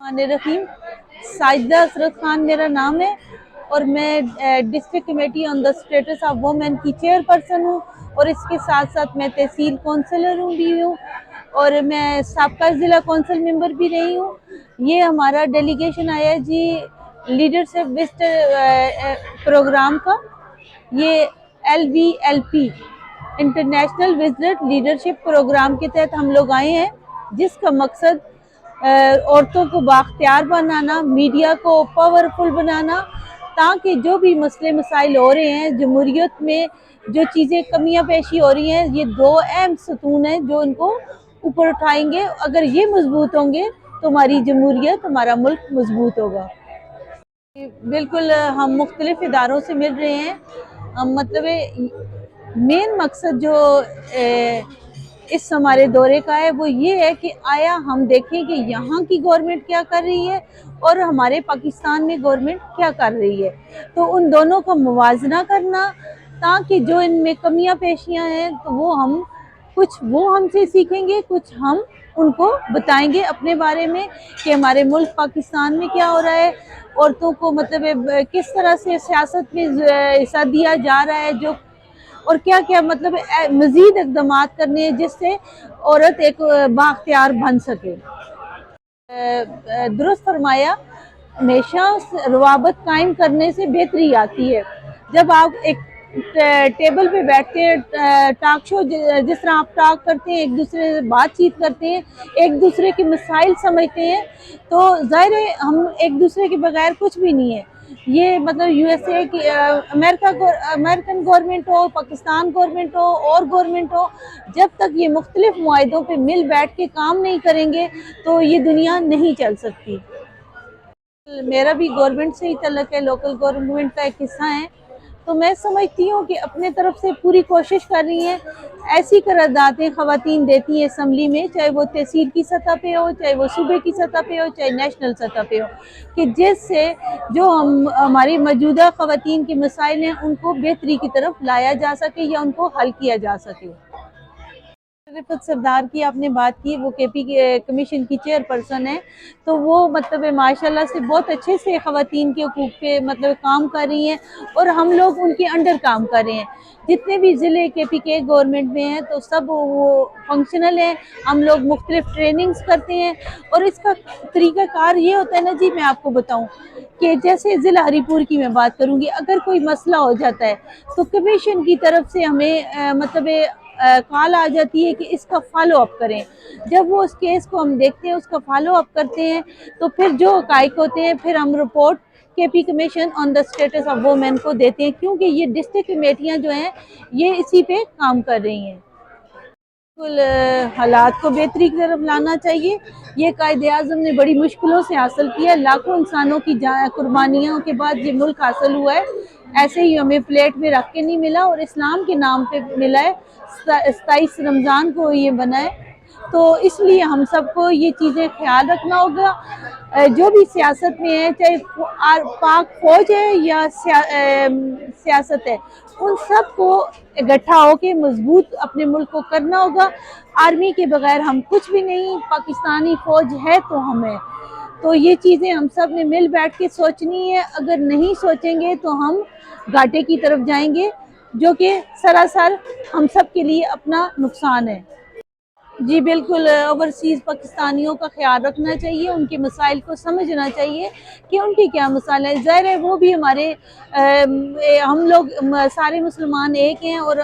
रहीम साजिदा असरत खान मेरा नाम है और मैं district committee on the status of women की चेयरपर्सन हूँ और इसके साथ साथ मैं तहसील काउंसलर भी हूँ और मैं साबका ज़िला काउंसिल मेंबर भी रही हूँ। ये हमारा डेलीगेशन आया है जी लीडरशिप विजिट प्रोग्राम का। ये LVLP international visit leadership programme के तहत हम लोग आए हैं, जिसका मकसद औरतों को बाख्तियार बनाना, मीडिया को पावरफुल बनाना, ताकि जो भी मसले मसाइल हो रहे हैं जमहूरियत में, जो चीज़ें कमियां पेशी हो रही हैं, ये दो अहम सतून हैं जो इनको ऊपर उठाएंगे। अगर ये मजबूत होंगे तो हमारी जमहूरियत, हमारा मुल्क मजबूत होगा। बिल्कुल, हम मुख्तलिफ इदारों से मिल रहे हैं। मतलब मेन मकसद जो इस हमारे दौरे का है वो ये है कि आया हम देखें कि यहाँ की गवर्नमेंट क्या कर रही है और हमारे पाकिस्तान में गवर्नमेंट क्या कर रही है, तो उन दोनों का मुवाजना करना, ताकि जो इनमें कमियां पेशियां हैं तो कुछ वो हमसे सीखेंगे, कुछ हम उनको बताएंगे अपने बारे में कि हमारे मुल्क पाकिस्तान में क्या हो रहा है, औरतों को मतलब किस तरह से सियासत में हिस्सा दिया जा रहा है, जो और क्या क्या मतलब मज़ीद इक़दाम करने हैं जिससे औरत एक बाख्तियार बन सके। दुरुस्त फरमाया, हमेशा रवाबत कायम करने से बेहतरी आती है। जब आप एक टेबल पे बैठते हैं, टॉक शो जिस तरह आप टॉक करते हैं, एक दूसरे से बातचीत करते हैं, एक दूसरे के मसाइल समझते हैं, तो ज़ाहिर है हम एक दूसरे के बगैर कुछ भी नहीं है। ये मतलब USA की अमेरिकन गवर्नमेंट हो, पाकिस्तान गवर्नमेंट हो और गवर्नमेंट हो, जब तक ये मुख्तलिफ मुआहिदों पे मिल बैठ के काम नहीं करेंगे तो ये दुनिया नहीं चल सकती। मेरा भी गवर्नमेंट से ही तल्लुक़ है, लोकल गवर्नमेंट का एक हिस्सा है, तो मैं समझती हूँ कि अपने तरफ से पूरी कोशिश कर रही हैं। ऐसी करारदादें ख़वातीन देती हैं असम्बली में, चाहे वो तहसील की सतह पे हो, चाहे वो सूबे की सतह पे हो, चाहे नेशनल सतह पे हो, कि जिससे जो हमारी मौजूदा ख़वातीन के मसाइल हैं उनको बेहतरी की तरफ लाया जा सके या उनको हल किया जा सके। रिफत सरदार की आपने बात की, वो KP कमीशन की चेयरपर्सन है, तो वो मतलब माशाल्लाह से बहुत अच्छे से ख़वातीन के हकूक़ पे मतलब काम कर रही हैं और हम लोग उनके अंडर काम कर रहे हैं। जितने भी ज़िले KP के गवर्नमेंट में हैं तो सब वो फंक्शनल हैं। हम लोग मुख्तलिफ ट्रेनिंग्स करते हैं और इसका तरीक़ाकार ये होता है ना जी, मैं आपको बताऊँ कि जैसे ज़िला हरीपुर की मैं बात करूँगी, अगर कोई मसला हो जाता है तो कमीशन की तरफ से हमें मतलब कॉल आ जाती है कि इसका फॉलो अप करें। जब वो उस केस को हम देखते हैं, उसका फॉलो अप करते हैं, तो फिर जो हक़ाइक़ होते हैं फिर हम report KP commission on the status of women को देते हैं, क्योंकि ये डिस्ट्रिक्ट कमेटियाँ जो हैं ये इसी पे काम कर रही हैं। बिल्कुल, हालात को बेहतरी की तरफ लाना चाहिए। ये कायदे-आज़म ने बड़ी मुश्किलों से हासिल किया, लाखों इंसानों की कुर्बानियों के बाद ये मुल्क हासिल हुआ है। ऐसे ही हमें प्लेट में रख के नहीं मिला और इस्लाम के नाम पे मिला है। 27 रमज़ान को ये बना है, तो इसलिए हम सबको ये चीज़ें ख्याल रखना होगा। जो भी सियासत में है, चाहे पाक फौज है या सियासत है, उन सब को इकट्ठा होके मजबूत अपने मुल्क को करना होगा। आर्मी के बगैर हम कुछ भी नहीं, पाकिस्तानी फौज है तो हम है। तो ये चीज़ें हम सब ने मिल बैठ के सोचनी है। अगर नहीं सोचेंगे तो हम घाटे की तरफ जाएंगे, जो कि सरासर हम सब के लिए अपना नुकसान है। जी बिल्कुल, ओवरसीज़ पाकिस्तानियों का ख्याल रखना चाहिए, उनके मसाइल को समझना चाहिए कि उनके क्या मसाइल हैं। ज़ाहिर है वो भी हमारे हम लोग सारे मुसलमान एक हैं और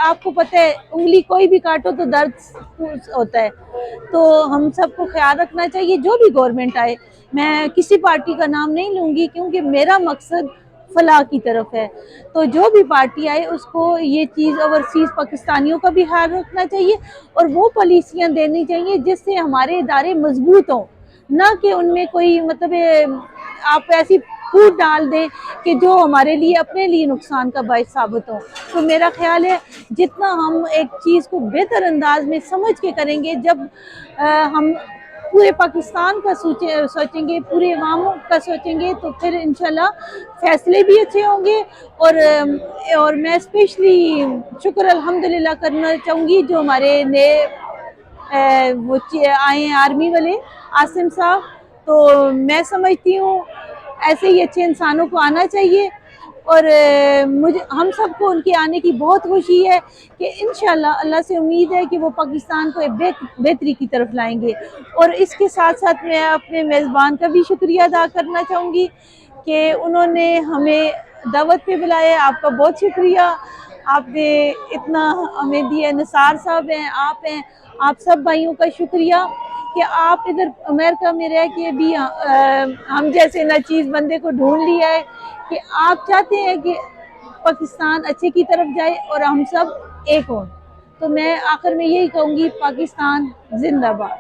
आपको पता है उंगली कोई भी काटो तो दर्द होता है, तो हम सबको ख्याल रखना चाहिए। जो भी गवर्नमेंट आए, मैं किसी पार्टी का नाम नहीं लूँगी क्योंकि मेरा मकसद फलाह की तरफ है, तो जो भी पार्टी आए उसको ये चीज़ ओवरसीज़ पाकिस्तानियों का भी ख्याल रखना चाहिए और वो पॉलिसियाँ देनी चाहिए जिससे हमारे इदारे मजबूत हों, ना कि उनमें कोई मतलब आप ऐसी फूट डाल दें कि जो हमारे लिए अपने लिए नुकसान का बाइस साबित हो। तो मेरा ख्याल है जितना हम एक चीज़ को बेहतर अंदाज में समझ के करेंगे, जब हम पूरे पाकिस्तान का सोचेंगे, पूरे अवाम का सोचेंगे, तो फिर इंशाल्लाह फैसले भी अच्छे होंगे। और मैं स्पेशली शुक्र अल्हम्दुलिल्लाह करना चाहूँगी जो हमारे नए وہ آئے ہیں آرمی والے عاصم صاحب، تو میں سمجھتی ہوں ایسے ہی اچھے انسانوں کو آنا چاہیے، اور مجھے ہم سب کو ان کے آنے کی بہت خوشی ہے کہ انشاءاللہ اللہ سے امید ہے کہ وہ پاکستان کو ایک بہتری کی طرف لائیں گے۔ اور اس کے ساتھ ساتھ میں اپنے میزبان کا بھی شکریہ ادا کرنا چاہوں گی کہ انہوں نے ہمیں دعوت پہ بلایا، آپ کا بہت شکریہ، آپ نے اتنا ہمیں دیا، نثار صاحب ہیں، آپ سب بھائیوں کا شکریہ کہ آپ ادھر امریکہ میں رہ کے بھی ہم جیسے ناچیز بندے کو ڈھونڈ لیا ہے کہ آپ چاہتے ہیں کہ پاکستان اچھے کی طرف جائے اور ہم سب ایک ہوں۔ تو میں آخر میں یہی کہوں گی، پاکستان زندہ باد۔